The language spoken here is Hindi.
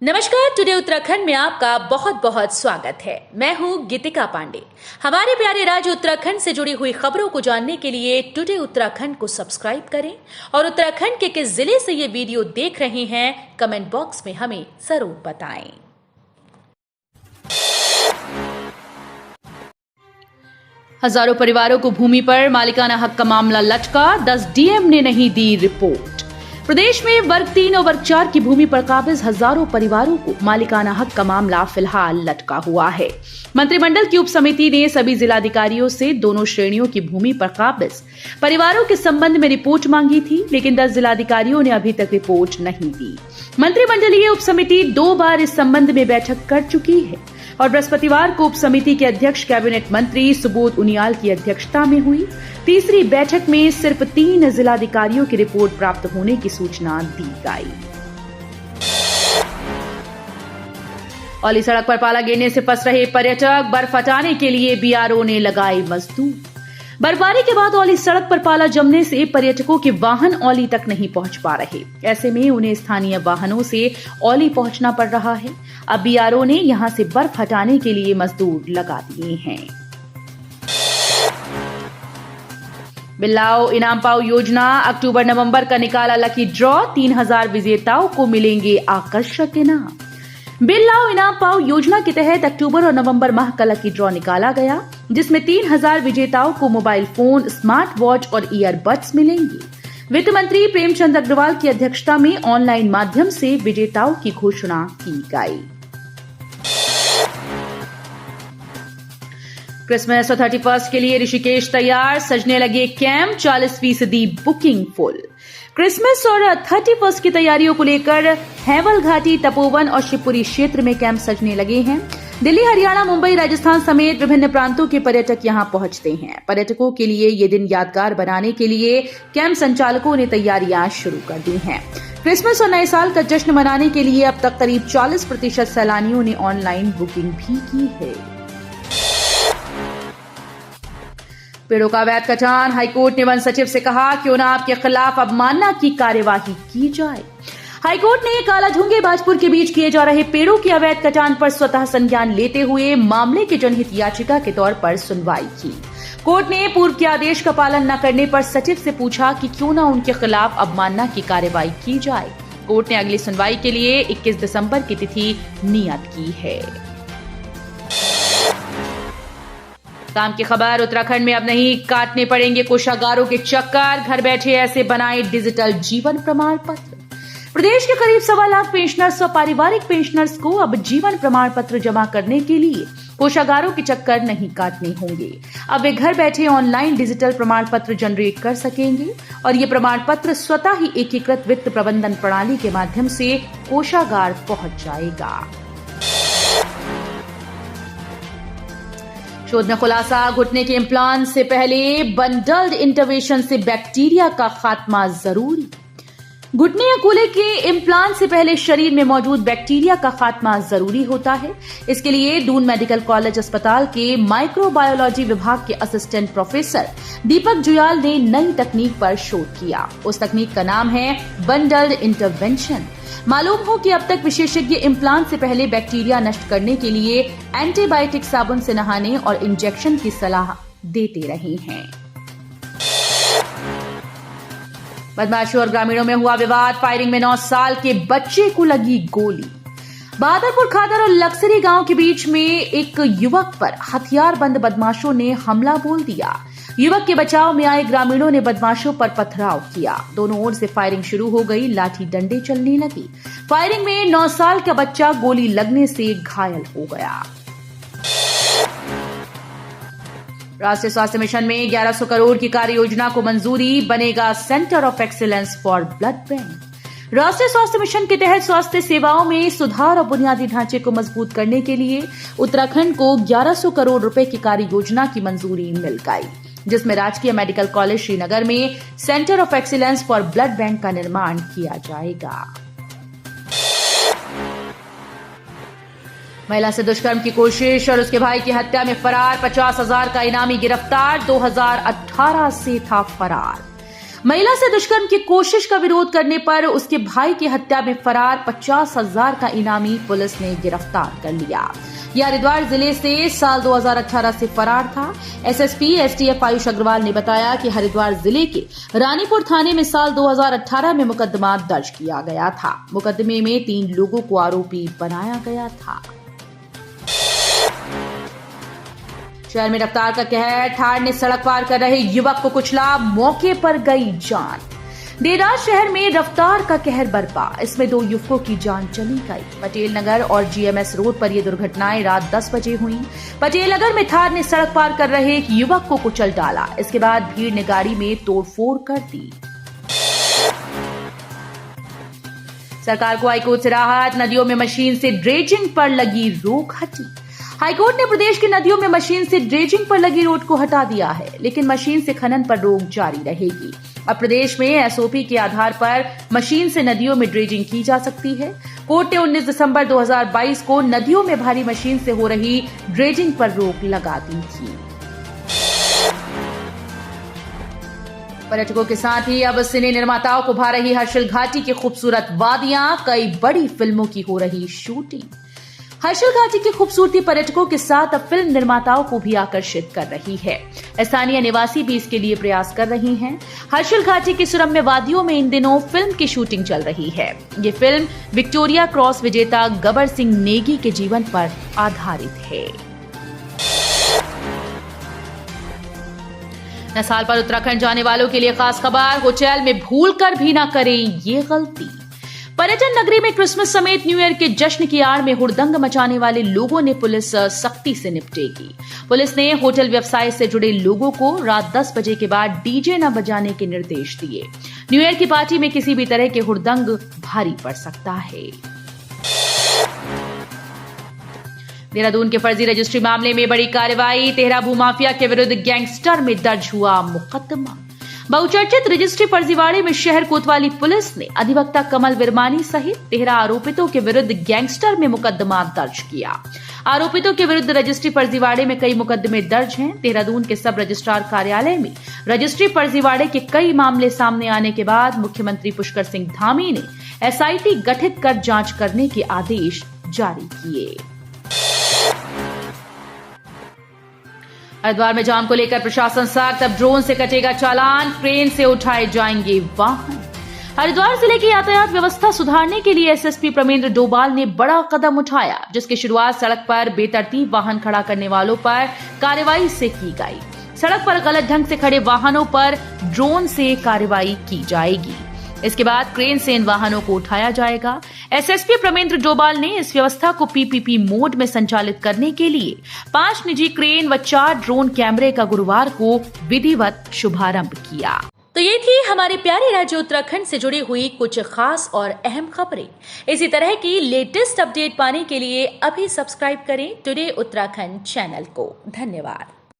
नमस्कार। टुडे उत्तराखंड में आपका बहुत बहुत स्वागत है। मैं हूं गीतिका पांडे। हमारे प्यारे राज्य उत्तराखंड से जुड़ी हुई खबरों को जानने के लिए टुडे उत्तराखंड को सब्सक्राइब करें और उत्तराखंड के किस जिले से ये वीडियो देख रहे हैं कमेंट बॉक्स में हमें जरूर बताएं। हजारों परिवारों को भूमि पर मालिकाना हक का मामला लटका, 10 डीएम ने नहीं दी रिपोर्ट। प्रदेश में वर्ग 3 और वर्ग 4 की भूमि पर काबिज हजारों परिवारों को मालिकाना हक का मामला फिलहाल लटका हुआ है। मंत्रिमंडल की उप समिति ने सभी जिलाधिकारियों से दोनों श्रेणियों की भूमि पर काबिज परिवारों के संबंध में रिपोर्ट मांगी थी, लेकिन 10 जिलाधिकारियों ने अभी तक रिपोर्ट नहीं दी। मंत्रिमंडलीय उप समिति 2 बार इस संबंध में बैठक कर चुकी है और बृहस्पतिवार को उप समिति के अध्यक्ष कैबिनेट मंत्री सुबोध उनियाल की अध्यक्षता में हुई तीसरी बैठक में सिर्फ 3 जिलाधिकारियों की रिपोर्ट प्राप्त होने की सूचना दी गई। औली सड़क पर पाला गिरने से फंस रहे पर्यटक, बर्फ हटाने के लिए बीआरओ ने लगाए मजदूर। बर्फबारी के बाद औली सड़क पर पाला जमने से पर्यटकों के वाहन औली तक नहीं पहुंच पा रहे। ऐसे में उन्हें स्थानीय वाहनों से औली पहुंचना पड़ रहा है। अब बीआरओ ने यहां से बर्फ हटाने के लिए मजदूर लगा दिए हैं। बिल्लाओ इनाम पाओ योजना अक्टूबर-नवंबर का निकाला लकी ड्रॉ, 3000 विजेताओं को मिलेंगे आकर्षक इनाम। बिल्लाओ इनाम पाओ योजना के तहत अक्टूबर और नवंबर माह का लकी ड्रॉ निकाला गया, जिसमें 3000 विजेताओं को मोबाइल फोन, स्मार्ट वॉच और ईयरबड्स मिलेंगे। वित्त मंत्री प्रेमचंद अग्रवाल की अध्यक्षता में ऑनलाइन माध्यम से विजेताओं की घोषणा की गई। क्रिसमस और 31 के लिए ऋषिकेश तैयार, सजने लगे कैंप, 40% बुकिंग फुल। क्रिसमस और 31 की तैयारियों को लेकर हैवल घाटी, तपोवन और शिवपुरी क्षेत्र में कैंप सजने लगे हैं। दिल्ली, हरियाणा, मुंबई, राजस्थान समेत विभिन्न प्रांतों के पर्यटक यहां पहुंचते हैं। पर्यटकों के लिए ये दिन यादगार बनाने के लिए कैंप संचालकों ने तैयारियां शुरू कर दी हैं। क्रिसमस और नए साल का जश्न मनाने के लिए अब तक करीब 40% सैलानियों ने ऑनलाइन बुकिंग भी की है। पेड़ों का अवैध कटान, हाईकोर्ट ने वन सचिव से कहा क्यों ना आपके खिलाफ अवमानना की कार्यवाही की जाए। हाईकोर्ट ने कालाढूंगी बाजपुर के बीच किए जा रहे पेड़ों के अवैध कटान पर स्वतः संज्ञान लेते हुए मामले की जनहित याचिका के तौर पर सुनवाई की। कोर्ट ने पूर्व के आदेश का पालन न करने पर सचिव से पूछा कि क्यों न उनके खिलाफ अवमानना की कार्यवाही की जाए। कोर्ट ने अगली सुनवाई के लिए 21 दिसंबर की तिथि नियत की है। काम की खबर, उत्तराखंड में अब नहीं काटने पड़ेंगे कोषागारों के चक्कर, घर बैठे ऐसे बनाए डिजिटल जीवन प्रमाण पत्र। प्रदेश के करीब 1.25 लाख पेंशनर्स व पारिवारिक पेंशनर्स को अब जीवन प्रमाण पत्र जमा करने के लिए कोषागारों के चक्कर नहीं काटने होंगे। अब वे घर बैठे ऑनलाइन डिजिटल प्रमाण पत्र जनरेट कर सकेंगे और ये प्रमाण पत्र स्वतः ही एकीकृत वित्त प्रबंधन प्रणाली के माध्यम से कोषागार पहुंच जाएगा। शोध में खुलासा, घुटने के इम्प्लांट से पहले बंडल्ड इंटरवेंशन से बैक्टीरिया का खात्मा जरूरी। घुटने या कूल्हे के इम्प्लांट से पहले शरीर में मौजूद बैक्टीरिया का खात्मा जरूरी होता है। इसके लिए दून मेडिकल कॉलेज अस्पताल के माइक्रोबायोलॉजी विभाग के असिस्टेंट प्रोफेसर दीपक जुयाल ने नई तकनीक पर शोध किया। उस तकनीक का नाम है बंडल्ड इंटरवेंशन। मालूम हो कि अब तक विशेषज्ञ इम्प्लांट से पहले बैक्टीरिया नष्ट करने के लिए एंटीबायोटिक साबुन से नहाने और इंजेक्शन की सलाह देते रहे हैं। बदमाशों और ग्रामीणों में हुआ विवाद, फायरिंग में 9 साल के बच्चे को लगी गोली। बहादुरपुर खादर और लक्सरी गांव के बीच में एक युवक पर हथियारबंद बदमाशों ने हमला बोल दिया। युवक के बचाव में आए ग्रामीणों ने बदमाशों पर पथराव किया। दोनों ओर से फायरिंग शुरू हो गई, लाठी डंडे चलने लगी। फायरिंग में 9 साल का बच्चा गोली लगने से घायल हो गया। राष्ट्रीय स्वास्थ्य मिशन में 1100 करोड़ की कार्य योजना को मंजूरी, बनेगा centre of excellence for blood bank. राष्ट्रीय स्वास्थ्य मिशन के तहत स्वास्थ्य सेवाओं में सुधार और बुनियादी ढांचे को मजबूत करने के लिए उत्तराखंड को 1100 करोड़ रुपए की कार्य योजना की मंजूरी मिल गई, जिसमें राजकीय मेडिकल कॉलेज श्रीनगर में centre of excellence for blood bank का निर्माण किया जाएगा। महिला से दुष्कर्म की कोशिश और उसके भाई की हत्या में फरार, 50,000 का इनामी गिरफ्तार, 2018 से था फरार। महिला से दुष्कर्म की कोशिश का विरोध करने पर उसके भाई की हत्या में फरार 50,000 का इनामी पुलिस ने गिरफ्तार कर लिया। यह हरिद्वार जिले से साल 2018 से फरार था। एसएसपी एसटीएफ आयुष अग्रवाल ने बताया कि हरिद्वार जिले के रानीपुर थाने में साल 2018 में मुकदमा दर्ज किया गया था। मुकदमे में 3 लोगों को आरोपी बनाया गया था। शहर में रफ्तार का कहर, ठार ने सड़क पार कर रहे युवक को कुचला, मौके पर गई जान। देर रात शहर में रफ्तार का कहर बरपा, इसमें 2 युवकों की जान चली गई। पटेल नगर और जीएमएस रोड पर ये दुर्घटनाएं रात 10 बजे हुई। पटेल नगर में थार ने सड़क पार कर रहे एक युवक को कुचल डाला। इसके बाद भीड़ ने गाड़ी में तोड़फोड़ कर दी। सरकार को हाईकोर्ट से राहत, नदियों में मशीन से ड्रेजिंग पर लगी रोक हटी। हाईकोर्ट ने प्रदेश की नदियों में मशीन से ड्रेजिंग पर लगी रोक को हटा दिया है, लेकिन मशीन से खनन पर रोक जारी रहेगी। अब प्रदेश में एसओपी के आधार पर मशीन से नदियों में ड्रेजिंग की जा सकती है। कोर्ट ने 19 दिसंबर 2022 को नदियों में भारी मशीन से हो रही ड्रेजिंग पर रोक लगा दी थी। पर्यटकों के साथ ही अब सिने निर्माताओं को भा रही हर्षिल घाटी की खूबसूरत वादियां, कई बड़ी फिल्मों की हो रही शूटिंग। हर्षिल घाटी की खूबसूरती पर्यटकों के साथ अब फिल्म निर्माताओं को भी आकर्षित कर रही है। स्थानीय निवासी भी इसके लिए प्रयास कर रहे हैं। हर्षिल घाटी की सुरम्य वादियों में इन दिनों फिल्म की शूटिंग चल रही है। ये फिल्म विक्टोरिया क्रॉस विजेता गबर सिंह नेगी के जीवन पर आधारित है। नए साल पर उत्तराखंड जाने वालों के लिए खास खबर, होटल में भूलकर भी ना करें ये गलती। पर्यटन नगरी में क्रिसमस समेत न्यू ईयर के जश्न की आड़ में हुड़दंग मचाने वाले लोगों ने पुलिस सख्ती से निपटेगी। पुलिस ने होटल व्यवसाय से जुड़े लोगों को रात 10 बजे के बाद डीजे न बजाने के निर्देश दिए। न्यू ईयर की पार्टी में किसी भी तरह के हुड़दंग भारी पड़ सकता है। देहरादून के फर्जी रजिस्ट्री मामले में बड़ी कार्रवाई, तेहरा भूमाफिया के विरुद्ध गैंगस्टर में दर्ज हुआ मुकदमा। बहुचर्चित रजिस्ट्री फर्जीवाड़े में शहर कोतवाली पुलिस ने अधिवक्ता कमल विरमानी सहित 13 आरोपितों के विरुद्ध गैंगस्टर में मुकदमा दर्ज किया। आरोपितों के विरुद्ध रजिस्ट्री फर्जीवाड़े में कई मुकदमे दर्ज हैं। देहरादून के सब रजिस्ट्रार कार्यालय में रजिस्ट्री फर्जीवाड़े के कई मामले सामने आने के बाद मुख्यमंत्री पुष्कर सिंह धामी ने एसआईटी गठित कर जांच करने के आदेश जारी किए। हरिद्वार में जाम को लेकर प्रशासन सख्त, अब ड्रोन से कटेगा चालान, क्रेन से उठाए जाएंगे वाहन। हरिद्वार जिले की यातायात व्यवस्था सुधारने के लिए एसएसपी प्रमेंद्र डोभाल ने बड़ा कदम उठाया, जिसकी शुरुआत सड़क पर बेतरतीब वाहन खड़ा करने वालों पर कार्रवाई से की गई। सड़क पर गलत ढंग से खड़े वाहनों पर ड्रोन से कार्रवाई की जाएगी। इसके बाद क्रेन से इन वाहनों को उठाया जाएगा। एसएसपी प्रमेंद्र डोभाल ने इस व्यवस्था को पीपीपी मोड में संचालित करने के लिए 5 निजी क्रेन व 4 ड्रोन कैमरे का गुरुवार को विधिवत शुभारंभ किया। तो ये थी हमारे प्यारे राज्य उत्तराखंड से जुड़ी हुई कुछ खास और अहम खबरें। इसी तरह की लेटेस्ट अपडेट पाने के लिए अभी सब्सक्राइब करें टुडे उत्तराखंड चैनल को। धन्यवाद।